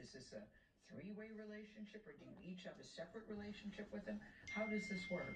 Is this a three-way relationship, or do you each have a separate relationship with him? How does this work?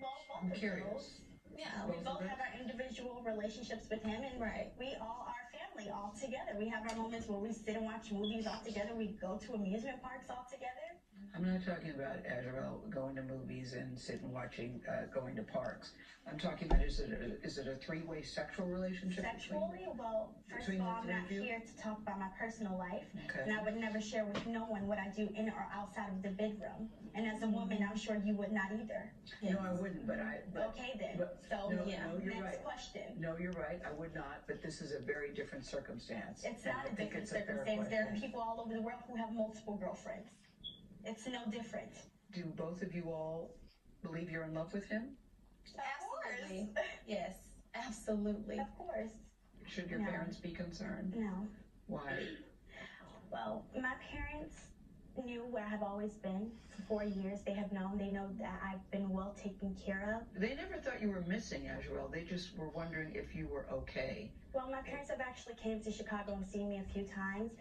Well, I'm curious. Yeah, we both have our individual relationships with him, and we all are family all together. We have our moments where we sit and watch movies all together. We go to amusement parks all together. I'm not talking about Azrael going to movies and sitting watching, going to parks. I'm talking about, is it a three-way sexual relationship? Sexually? Well, first of all, I'm not here to talk about my personal life. Okay. And I would never share with no one what I do in or outside of the bedroom. And as a woman, I'm sure you would not either. Yes. No, I wouldn't, okay then. Next right. question. No, you're right. I would not, but this is a very different circumstance. It's not a different circumstance. There are people all over the world who have multiple girlfriends. It's no different. Do both of you all believe you're in love with him? Absolutely. Yes, absolutely. Of course. Should your parents be concerned? No. Why? Well, my parents knew where I've always been for 4 years. They have known. They know that I've been well taken care of. They never thought you were missing, Azrael. They just were wondering if you were okay. Well, my parents have actually came to Chicago and seen me a few times.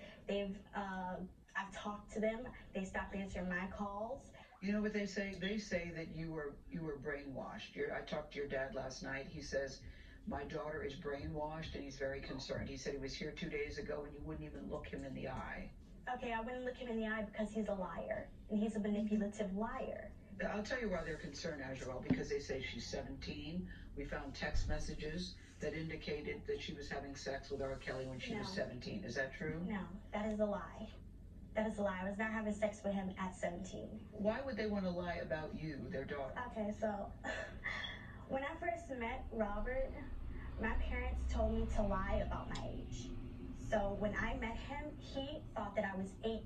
I've talked to them. They stopped answering my calls. You know what they say? They say that you were brainwashed. I talked to your dad last night. He says, my daughter is brainwashed, and he's very concerned. He said he was here 2 days ago, and you wouldn't even look him in the eye. Okay, I wouldn't look him in the eye because he's a liar, and he's a manipulative liar. I'll tell you why they're concerned, Azrael, because they say she's 17. We found text messages that indicated that she was having sex with R. Kelly when she was 17. Is that true? No, that is a lie. That is a lie. I was not having sex with him at 17. Why would they want to lie about you, their daughter? Okay, so when I first met Robert, my parents told me to lie about my age. So when I met him, he thought that I was 18.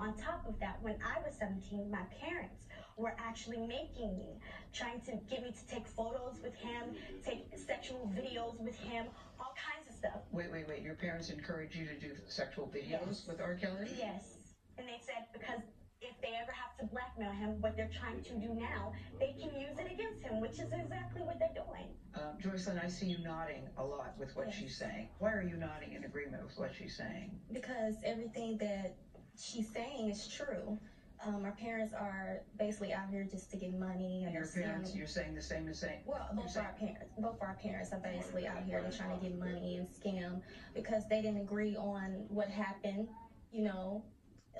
On top of that, when I was 17, my parents were actually making me, trying to get me to take photos with him, take sexual videos with him, all kinds of stuff. Wait. Your parents encouraged you to do sexual videos with R. Kelly? Yes. And they said because if they ever have to blackmail him, what they're trying to do now, they can use it against him, which is exactly what they're doing. Joycelyn, I see you nodding a lot with what she's saying. Why are you nodding in agreement with what she's saying? Because everything that she's saying is true. Our parents are basically out here just to get money. And your parents, you're saying the same as saying? Well, both our parents are basically out here to trying to get money and scam because they didn't agree on what happened,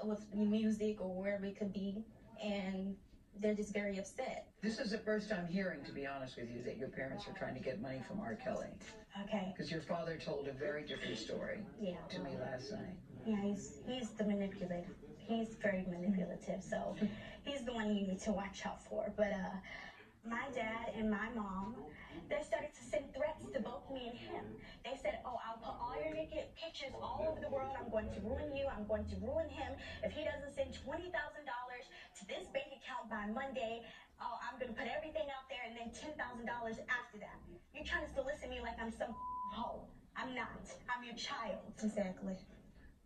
with music or wherever it could be, and they're just very upset. This is the first time hearing, to be honest with you, that your parents are trying to get money from R. Kelly. Okay. Because your father told a very different story to me last night. Yeah, he's the manipulator. He's very manipulative, so he's the one you need to watch out for. But my dad and my mom, they started to send threats to both me and him. They said, oh, I'll put all your naked pictures all over the world. I'm going to ruin you. I'm going to ruin him. If he doesn't send $20,000 to this bank account by Monday, I'm going to put everything out there and then $10,000 after that. You're trying to solicit me like I'm some hoe. I'm not. I'm your child. Exactly.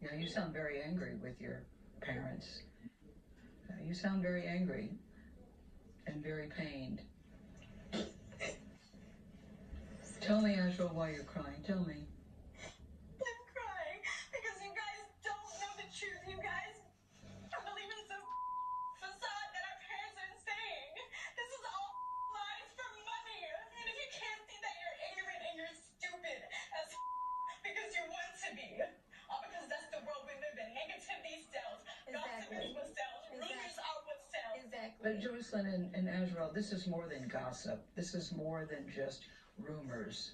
Yeah, you sound very angry with your parents. You sound very angry and very pained. Tell me, Azrael, why you're crying. Tell me. I'm crying because you guys don't know the truth. You guys are believing some facade that our parents are saying. This is all lies for money. And if you can't see that, you're ignorant and you're stupid as because you want to be. All because that's the world we live in. Negativity sells. Gossip is what sells. Rumors are what sells. Exactly. But Joycelyn and Azrael, this is more than gossip. This is more than just rumors.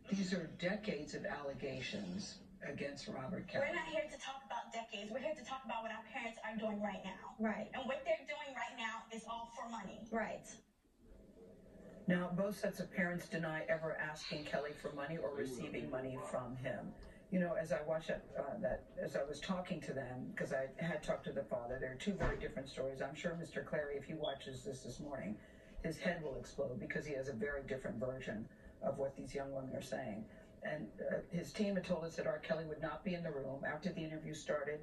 These are decades of allegations against Robert Kelly. We're not here to talk about decades. We're here to talk about what our parents are doing right now. Right. And what they're doing right now is all for money. Right. Now, both sets of parents deny ever asking Kelly for money or receiving money from him. As I watched as I was talking to them, because I had talked to the father, there are two very different stories. I'm sure Mr. Clary, if he watches this morning, his head will explode because he has a very different version of what these young women are saying. And his team had told us that R. Kelly would not be in the room. After the interview started,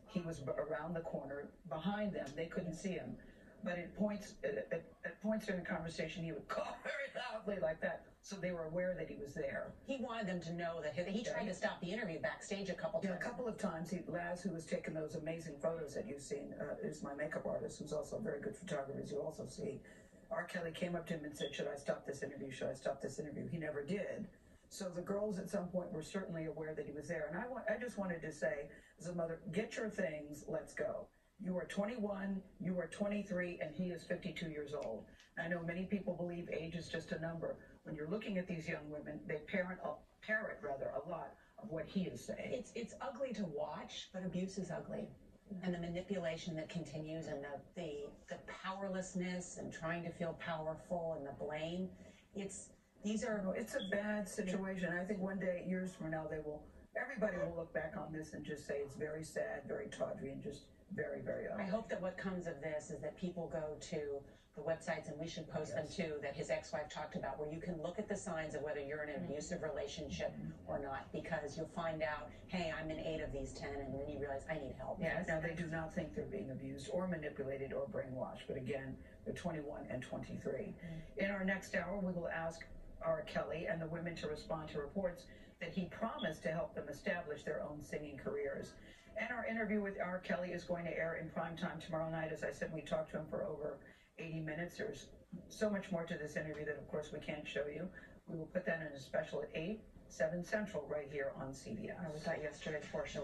he was around the corner behind them. They couldn't see him. But at points during the conversation, he would call very loudly like that, so they were aware that he was there. He wanted them to know that he tried to stop the interview backstage a couple times. Yeah, a couple of times. Laz, who was taking those amazing photos that you've seen, is my makeup artist, who's also a very good photographer, as you also see. R. Kelly came up to him and said, "Should I stop this interview? Should I stop this interview?" He never did. So the girls at some point were certainly aware that he was there. And I just wanted to say, as a mother, get your things, let's go. You are 21, you are 23, and he is 52 years old. I know many people believe age is just a number. When you're looking at these young women, they parrot a lot of what he is saying. It's ugly to watch, but abuse is ugly. And the manipulation that continues, and the powerlessness, and trying to feel powerful, and the blame. It's a bad situation. I think one day, years from now, everybody will look back on this and just say it's very sad, very tawdry, and just very, very ugly. I hope that what comes of this is that people go to the websites, and we should post them too, that his ex-wife talked about, where you can look at the signs of whether you're in an abusive relationship or not, because you'll find out, hey, I'm in 8 of these 10, and then you realize I need help. Yeah, now they do not think they're being abused or manipulated or brainwashed, but again, they're 21 and 23. In our next hour, we will ask R. Kelly and the women to respond to reports that he promised to help them establish their own singing careers. And our interview with R. Kelly is going to air in prime time tomorrow night. As I said, we talked to him for over 80 minutes. There's so much more to this interview that, of course, we can't show you. We will put that in a special at 8, 7 Central right here on CBS. We thought yesterday's portion